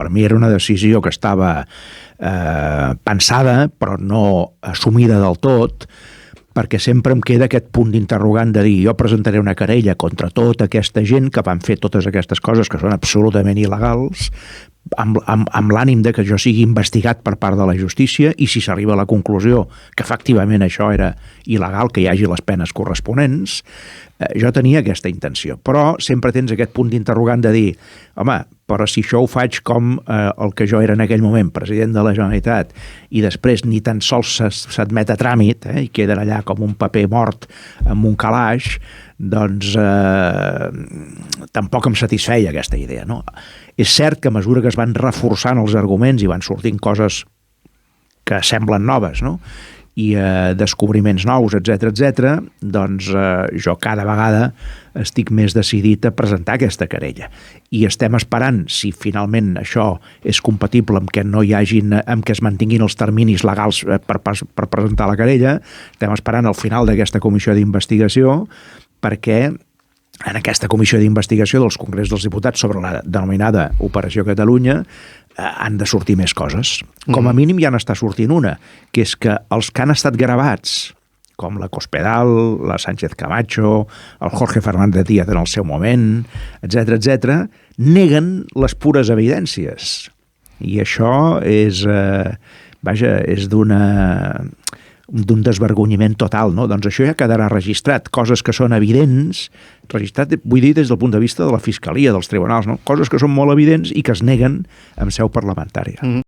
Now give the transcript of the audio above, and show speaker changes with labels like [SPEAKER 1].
[SPEAKER 1] Per mi era una decisió que estava pensada, però no assumida del tot, perquè sempre em queda aquest punt d'interrogant de dir jo presentaré una querella contra tota aquesta gent que van fer totes aquestes coses que són absolutament il·legals, amb l'ànim de que jo sigui investigat per part de la justícia, i si s'arriba a la conclusió que efectivament això era il·legal, que hi hagi les penes corresponents. Jo tenia aquesta intenció, però sempre tens aquest punt d'interrogant de dir, home, però si això ho faig com el que jo era en aquell moment, president de la Generalitat, i després ni tan sols s'admet a tràmit, i queden allà com un paper mort amb un calaix, doncs tampoc em satisfeia aquesta idea, no? És cert que a mesura que es van reforçant els arguments i van sortint coses que semblen noves, no?, i descobriments nous, etc., doncs jo cada vegada estic més decidit a presentar aquesta querella. I estem esperant si finalment això és compatible amb que no hi hagin, amb que es mantinguin els terminis legals per presentar la querella. Estem esperant al final d'aquesta comissió d'investigació, perquè en aquesta comissió d'investigació dels Congrés dels Diputats sobre la denominada Operació Catalunya han de sortir més coses. Com a mínim ja n'està sortint una, que és que els que han estat gravats, com la Cospedal, la Sánchez Camacho, el Jorge Fernández Díaz en el seu moment, etc., neguen les pures evidències. I això és, és d'un desvergonyiment total, no? Doncs això ja quedarà registrat, coses que són evidents, registrat, vull dir, des del punt de vista de la Fiscalia, dels tribunals, no? Coses que són molt evidents i que es neguen en seu parlamentària.